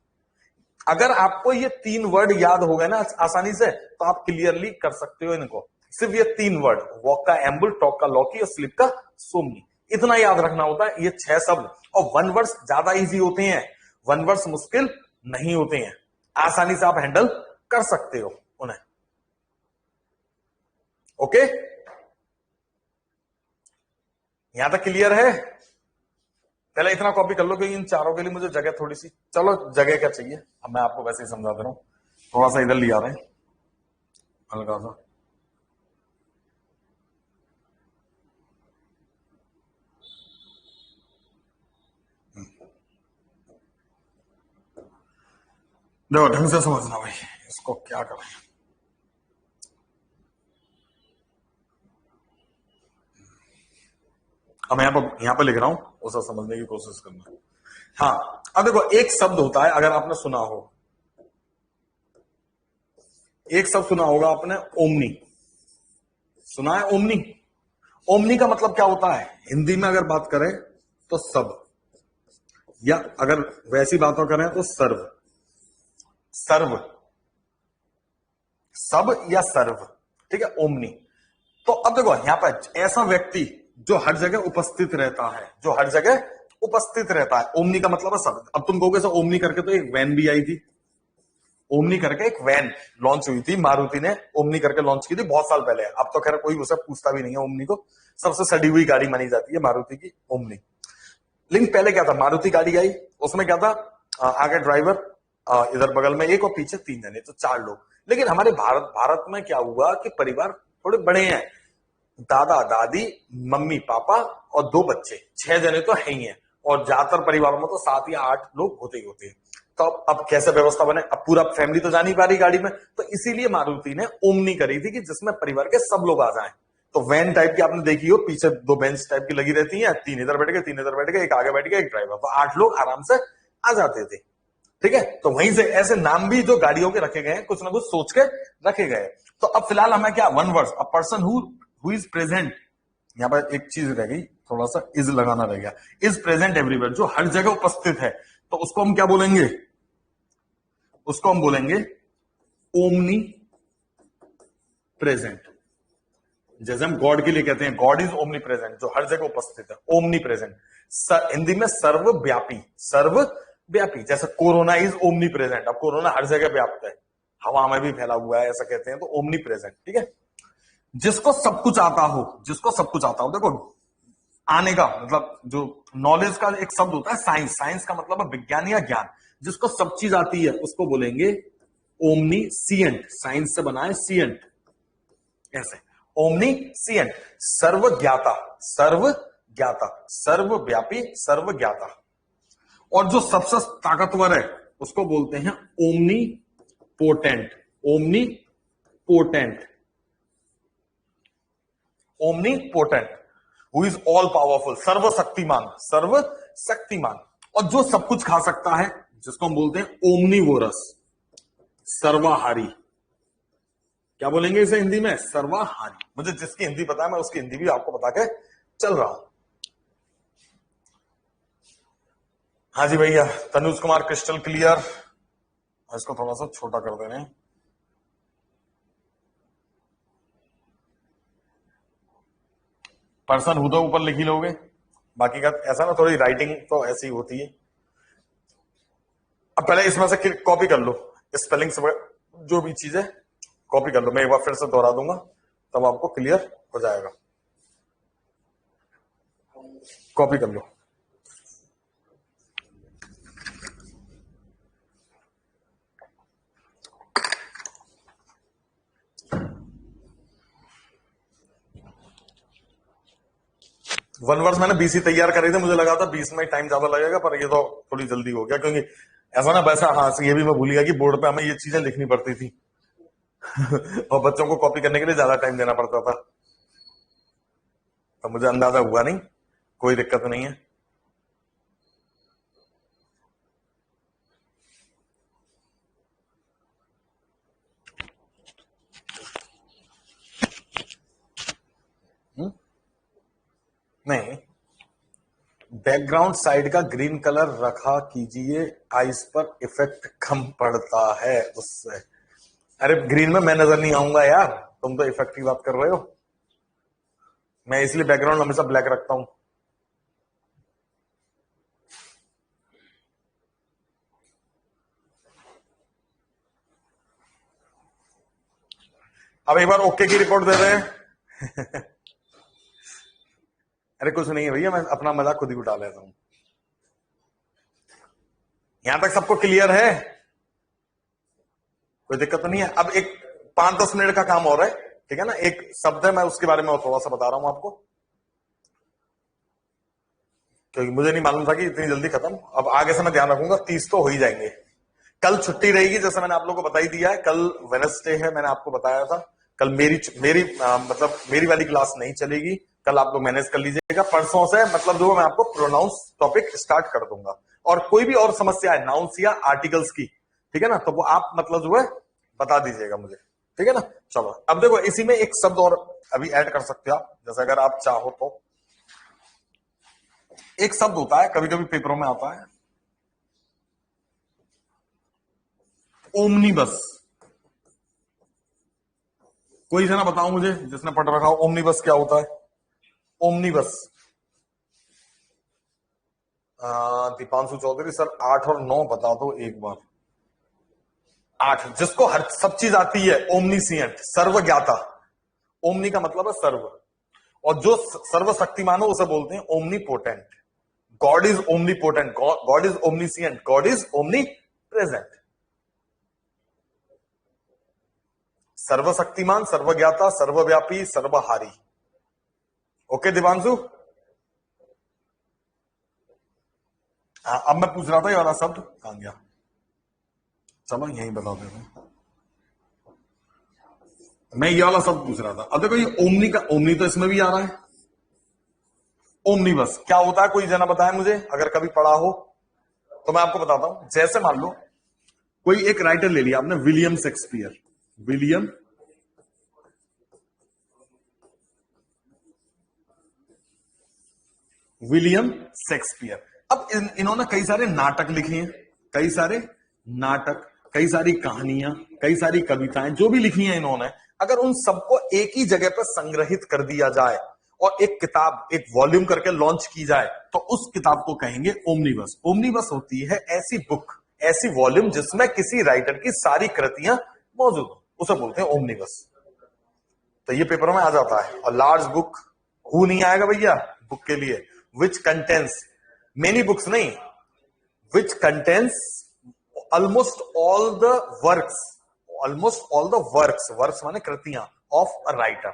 अगर आपको ये 3 वर्ड याद हो गए ना आसानी से, तो आप क्लियरली कर सकते हो इनको। सिर्फ ये 3 वर्ड, वॉक का एम्बुल, टॉक का लॉकी और स्लिप का सोमनी, इतना याद रखना होता है। ये 6 शब्द, और 1 वर्ड्स ज्यादा इजी होते हैं, 1 वर्ड्स मुश्किल नहीं होते हैं, आसानी से आप हैंडल कर सकते हो उन्हें। ओके, यहां तक क्लियर है? पहले इतना कॉपी कर लो, क्योंकि इन चारों के लिए मुझे जगह थोड़ी सी, चलो जगह क्या चाहिए, अब मैं आपको वैसे ही समझा दे रहा हूं। थोड़ा सा इधर लिया रहे हल्का सा। देखो ढंग से समझना भाई, इसको क्या करें। अब मैं यहां पर लिख रहा हूं, उसे समझने की कोशिश करना। हाँ, अब देखो एक शब्द होता है, अगर आपने सुना हो, एक शब्द सुना होगा आपने, ओमनी। सुना है ओमनी? ओमनी का मतलब क्या होता है? हिंदी में अगर बात करें तो सब, या अगर वैसी बातों करें तो सर्व। सर्व, सब या सर्व, ठीक है, ओमनी। तो अब देखो यहां पर ऐसा व्यक्ति जो हर जगह उपस्थित रहता है, जो हर जगह उपस्थित रहता है, ओमनी का मतलब है सब। अब तुम कहोगे सर ओमनी करके तो एक वैन भी आई थी, ओमनी करके एक वैन लॉन्च हुई थी, मारुति ने ओमनी करके लॉन्च की थी बहुत साल पहले। अब तो खैर कोई उसे पूछता भी नहीं है ओमनी को, सबसे सड़ी हुई गाड़ी मानी जाती है मारुति की ओमनी। लेकिन पहले क्या था, मारुति गाड़ी आई, उसमें क्या था, आगे ड्राइवर, इधर बगल में एक और पीछे 3 जने, तो 4 लोग। लेकिन हमारे भारत में क्या हुआ कि परिवार थोड़े बड़े हैं, दादा दादी, मम्मी पापा और 2 बच्चे, 6 जने तो है ही हैं, और ज्यादातर परिवारों में तो 7 या 8 लोग होते ही होते हैं। तो अब कैसे व्यवस्था बने, अब पूरा फैमिली तो जा नहीं पा रही गाड़ी में, तो इसीलिए मारुति ने ओमनी करी थी कि जिसमें परिवार के सब लोग आ जाएं। तो वैन टाइप की आपने देखी हो, पीछे दो बेंच टाइप की लगी रहती है, तीन इधर बैठ गए, तीन इधर बैठ गए, एक आगे बैठ गया, एक ड्राइवर, तो 8 लोग आराम से आ जाते थे। ठीक है, तो वहीं से ऐसे नाम भी जो गाड़ियों के रखे गए हैं, कुछ ना कुछ सोच के रखे गए। तो अब फिलहाल हमें क्या, one word, a person who is present. यहां पर एक चीज रह गई, थोड़ा सा इज लगाना रह गया, इज प्रेजेंट एवरीवेयर, जो हर जगह उपस्थित है, तो उसको हम क्या बोलेंगे, उसको हम बोलेंगे ओमनी प्रेजेंट। जैसे हम गॉड के लिए कहते हैं गॉड इज ओमनी प्रेजेंट, जो हर जगह उपस्थित है, ओमनी प्रेजेंट। हिंदी में सर्वव्यापी, सर्वव्यापी, जैसे कोरोना इज ओमनी प्रेजेंट, अब कोरोना हर जगह व्याप्त है, हवा में भी फैला हुआ है, ऐसा कहते हैं, तो ओमनी प्रेजेंट। ठीक है, जिसको सब कुछ आता हो, जिसको सब कुछ आता हो, देखो आने का मतलब, जो नॉलेज का एक शब्द होता है साइंस, साइंस का मतलब है विज्ञान या ज्ञान, जिसको सब चीज आती है उसको बोलेंगे ओमनी सियंट, साइंस से बना है सियंट, ऐसे ओमनी सियंट, सर्वज्ञाता, सर्वज्ञाता, सर्वव्यापी, सर्वज्ञाता। और जो सबसे ताकतवर है उसको बोलते हैं omni potent, omni potent, omni potent, who is all powerful, सर्वशक्तिमान, सर्वशक्तिमान। और जो सब कुछ खा सकता है, जिसको हम बोलते हैं ओमनीवोरस, सर्वाहारी। क्या बोलेंगे इसे हिंदी में, सर्वाहारी। मुझे जिसकी हिंदी पता है मैं उसकी हिंदी भी आपको बता के चल रहा हूं। हाँ जी भैया, तनुज कुमार क्रिस्टल क्लियर। इसको थोड़ा सा छोटा कर दे रहे हैं। पर्सन हु तो ऊपर लिख ही लोगे, बाकी का ऐसा ना, थोड़ी राइटिंग तो ऐसी होती है। अब पहले इसमें से कॉपी कर लो, स्पेलिंग से जो भी चीज है कॉपी कर लो, मैं एक बार फिर से दोहरा दूंगा, तब आपको क्लियर हो जाएगा। कॉपी कर लो। वन वर्स मैंने 20 ही तैयार करे थे, मुझे लगा था 20 में टाइम ज्यादा लगेगा, पर ये तो थोड़ी जल्दी हो गया, क्योंकि ऐसा ना वैसा, हाँ ये भी मैं भूल गया कि बोर्ड पे हमें ये चीजें लिखनी पड़ती थी और बच्चों को कॉपी करने के लिए ज्यादा टाइम देना पड़ता था, तो मुझे अंदाजा हुआ नहीं, कोई दिक्कत नहीं है। नहीं, बैकग्राउंड साइड का ग्रीन कलर रखा कीजिए, आइस पर इफेक्ट कम पड़ता है उससे। अरे ग्रीन में मैं नजर नहीं आऊंगा यार, तुम तो इफेक्ट की बात कर रहे हो, मैं इसलिए बैकग्राउंड हमेशा ब्लैक रखता हूं। अब एक बार ओके की रिपोर्ट दे रहे हैं अरे कुछ नहीं है भैया, मैं अपना मजाक खुद ही उठा लेता हूं। यहां तक सबको क्लियर है, कोई दिक्कत तो नहीं है। अब एक 5-10 मिनट का काम हो रहा है, ठीक है ना, एक शब्द है, मैं उसके बारे में थोड़ा सा बता रहा हूं आपको, क्योंकि मुझे नहीं मालूम था कि इतनी जल्दी खत्म। अब आगे से मैं ध्यान रखूंगा, 30 तो हो ही जाएंगे। कल छुट्टी रहेगी, जैसे मैंने आप लोगों को बता ही दिया है, कल वेडनेसडे है, मैंने आपको बताया था। कल मतलब मेरी वाली क्लास नहीं चलेगी, कल आप लोग मैनेज कर लीजिएगा। परसों से मतलब जो मैं आपको प्रोनाउंस टॉपिक स्टार्ट कर दूंगा, और कोई भी और समस्या है नाउंस या आर्टिकल्स की, ठीक है ना, तो वो आप मतलब जो है बता दीजिएगा मुझे, ठीक है ना। चलो अब देखो, इसी में एक शब्द और अभी ऐड कर सकते हो आप, जैसे अगर आप चाहो तो। एक शब्द होता है, कभी कभी पेपरों में आता है, ओमनीबस। कोई जना बताओ मुझे, जिसने पढ़ रखा हो, ओमनीबस क्या होता है, ओमनीबस। दीपांशु चौधरी सर, 8 और 9 बता दो एक बार। 8, जिसको हर सब चीज आती है, ओमनीसियंट, सर्वज्ञाता। ओमनी का मतलब है सर्व, और जो सर्वशक्तिमान हो उसे बोलते हैं omni potent. God is omni potent, God is omniscient, God is omni present. सर्वशक्तिमान, सर्वज्ञाता, सर्वव्यापी, सर्वहारी। ओके दिवांशु। अब मैं पूछ रहा था ये वाला शब्द कहां गया, चलो यही बता दे रहे हैं। मैं ये वाला शब्द पूछ रहा था। अब देखो ये ओमनी का, ओमनी तो इसमें भी आ रहा है। ओमनीबस क्या होता है, कोई जना बताए मुझे, अगर कभी पढ़ा हो तो मैं आपको बताता हूं। जैसे मान लो कोई एक राइटर ले लिया आपने, William Shakespeare, William William Shakespeare. अब इन्होंने कई सारे नाटक लिखे हैं, कई सारे नाटक, कई सारी कहानियां, कई सारी कविताएं जो भी लिखी हैं इन्होंने, अगर उन सबको एक ही जगह पर संग्रहित कर दिया जाए और एक किताब, एक वॉल्यूम करके लॉन्च की जाए, तो उस किताब को कहेंगे ओमनीबस। ओमनीबस होती है ऐसी बुक, ऐसी वॉल्यूम जिसमें किसी राइटर की सारी कृतियां मौजूद हो, उसे बोलते हैं ओमनीबस। तो ये पेपर में आ जाता है। और लार्ज बुक, हु नहीं आएगा भैया बुक के लिए, विच कंटेंस मेनी बुक्स नहीं, which contains almost all the works, almost all the works, works माने कृतियां, ऑफ अ राइटर।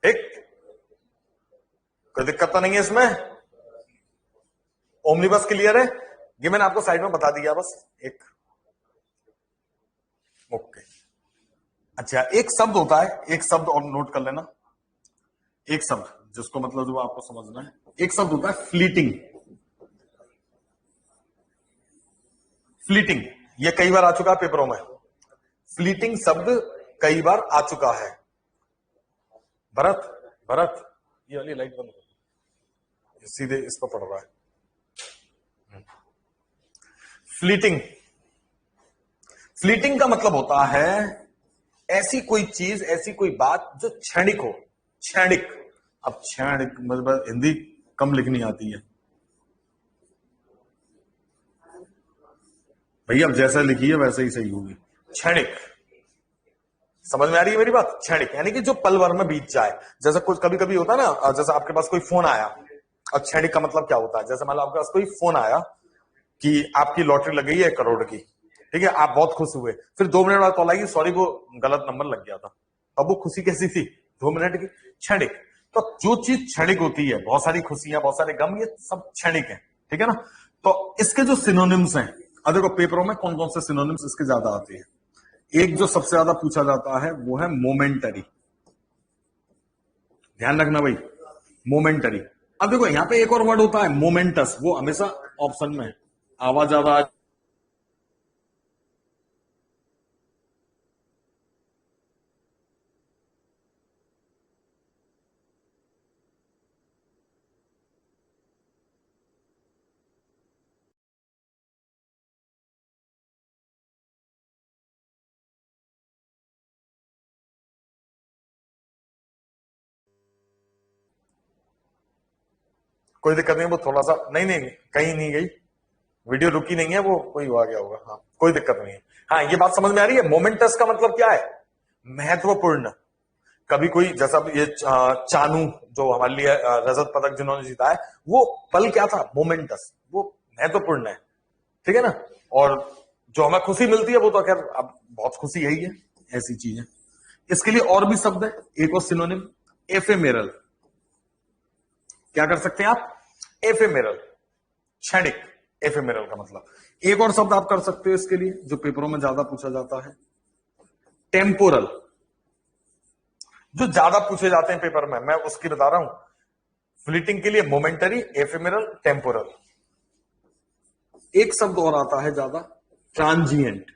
ठीक, कोई दिक्कत तो नहीं है इसमें। ओमनीबस क्लियर है, ये मैंने आपको साइड में बता दिया बस एक। ओके, अच्छा एक शब्द होता है, एक शब्द और नोट कर लेना, एक शब्द जिसको मतलब जो आपको समझना है, एक शब्द होता है फ्लीटिंग। फ्लीटिंग ये कई बार आ चुका है पेपरों में, फ्लीटिंग शब्द कई बार आ चुका है। भरत, भरत ये वाली लाइट बंद कर, सीधे इस पर पड़ रहा है। फ्लीटिंग, फ्लीटिंग का मतलब होता है ऐसी कोई चीज, ऐसी कोई बात जो क्षणिक हो, क्षणिक। अब क्षणिक मतलब हिंदी कम लिखनी आती है भैया, अब जैसा लिखी है वैसे ही सही होगी। क्षणिक, समझ में आ रही है मेरी बात? क्षणिक यानी कि जो पल भर में बीत जाए। जैसे कुछ कभी कभी होता है ना, जैसे आपके पास कोई फोन आया, और क्षणिक का मतलब क्या होता है, जैसे मान लो आपके पास कोई फोन आया कि आपकी लॉटरी लग गई है 1 करोड़ की, ठीक है, आप बहुत खुश हुए, फिर 2 मिनट बाद कॉल आई, सॉरी वो गलत नंबर लग गया था। अब वो खुशी कैसी थी, 2 मिनट की, क्षणिक। तो जो चीज क्षणिक होती है, बहुत सारी खुशियां, बहुत सारे गम, ये सब क्षणिक है, ठीक है ना। तो इसके जो सिनोनिम्स हैं, अब देखो पेपरों में कौन कौन से सिनोनिम्स इसके ज्यादा आते हैं। एक जो सबसे ज्यादा पूछा जाता है वो है मोमेंटरी, ध्यान रखना भाई, मोमेंटरी। अब देखो यहां पे एक और वर्ड होता है मोमेंटस, वो हमेशा ऑप्शन में है, आवाज आवाज। कोई दिक्कत नहीं, वो थोड़ा सा, नहीं नहीं कहीं नहीं गई, वीडियो रुकी नहीं है, वो कोई हुआ गया होगा, हाँ कोई दिक्कत नहीं है। हाँ ये बात समझ में आ रही है, मोमेंटस का मतलब क्या है, महत्वपूर्ण। कभी कोई जैसा ये चानू जो हमारे लिए रजत पदक जिन्होंने जीता है, वो पल क्या था, मोमेंटस, वो महत्वपूर्ण है, ठीक है ना। और जो हमें खुशी मिलती है वो तो खैर अब बहुत खुशी यही है, ऐसी चीज है। इसके लिए और भी शब्द है, एक और सिनोनिम एफेमेरल। क्या कर सकते हैं आप, एफेमेरल, क्षणिक, एफेमेरल का मतलब। एक और शब्द आप कर सकते हो इसके लिए जो पेपरों में ज्यादा पूछा जाता है, टेम्पोरल। जो ज्यादा पूछे जाते हैं पेपर में, मैं उसकी बता रहा हूं। फ्लीटिंग के लिए मोमेंटरी, एफेमेरल, टेम्पोरल। एक शब्द और आता है ज्यादा, ट्रांजिएंट।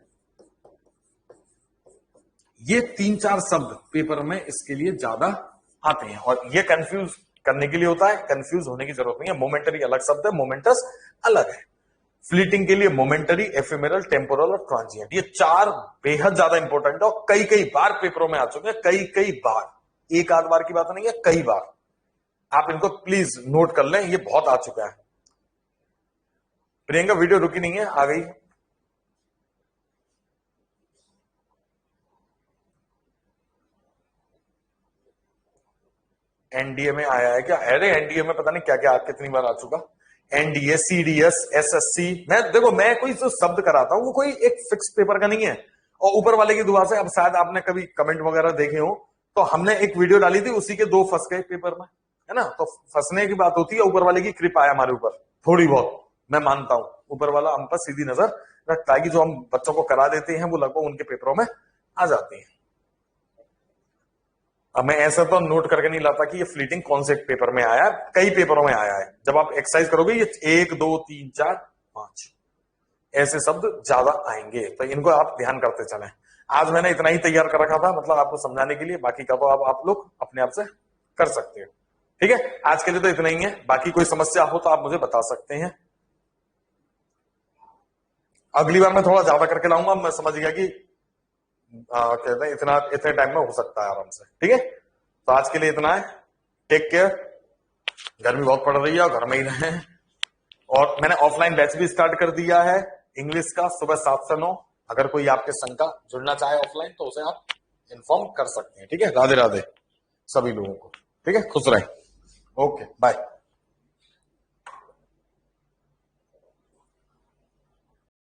ये 3-4 शब्द पेपर में इसके लिए ज्यादा आते हैं, और ये कंफ्यूज करने के लिए होता है, कंफ्यूज होने की जरूरत नहीं है। मोमेंटरी अलग शब्द है, मोमेंटस अलग है। फ्लीटिंग के लिए मोमेंटरी, एफेमेरल, टेम्पोरल और ट्रांजिएंट, ये 4 बेहद ज्यादा इंपॉर्टेंट है और कई कई बार पेपरों में आ चुके हैं, कई कई बार, एक आध बार की बात नहीं है, कई बार। आप इनको प्लीज नोट कर लें, ये बहुत आ चुका है। प्रियंका वीडियो रुकी नहीं है, आ गई। एनडीए में आया है क्या, अरे एनडीए में पता नहीं क्या क्या कितनी बार आ चुका, एनडीए, सीडीएस, एसएससी। मैं देखो, मैं कोई जो शब्द कराता हूं वो कोई एक फिक्स पेपर का नहीं है, और ऊपर वाले की दुआ से, अब शायद आपने कभी कमेंट वगैरह देखे हो, तो हमने एक वीडियो डाली थी, उसी के 2 फंस गए पेपर में, है ना। तो फंसने की बात होती है, ऊपर वाले की कृपा है हमारे ऊपर थोड़ी बहुत, मैं मानता हूं ऊपर वाला हम पर सीधी नजर रखता है कि जो हम बच्चों को करा देते हैं वो लगभग उनके पेपरों में आ जाती है। अब मैं ऐसा तो नोट करके नहीं लाता कि ये फ्लीटिंग कौन से पेपर में आया है, कई पेपरों में आया है। जब आप एक्सरसाइज करोगे ये 1 2 3 4 5 ऐसे शब्द ज्यादा आएंगे, तो इनको आप ध्यान करते चलें। आज मैंने इतना ही तैयार कर रखा था, मतलब आपको समझाने के लिए, बाकी का तो आप लोग अपने आप से कर सकते हो। ठीक है, आज के लिए तो इतना ही है, बाकी कोई समस्या हो तो आप मुझे बता सकते हैं। अगली बार मैं थोड़ा ज्यादा करके लाऊंगा, मैं समझ गया कि कहते हैं इतने टाइम में हो सकता है आराम से। ठीक है, तो आज के लिए इतना है। Take care. गर्मी बहुत पड़ रही है और घर में ही रहें। और मैंने ऑफलाइन बैच भी स्टार्ट कर दिया है इंग्लिश का, सुबह 7 से 9। अगर कोई आपके संग का जुड़ना चाहे ऑफलाइन तो उसे आप इन्फॉर्म कर सकते हैं। ठीक है, राधे राधे सभी लोगों को। ठीक है, खुश रहें। Okay, bye.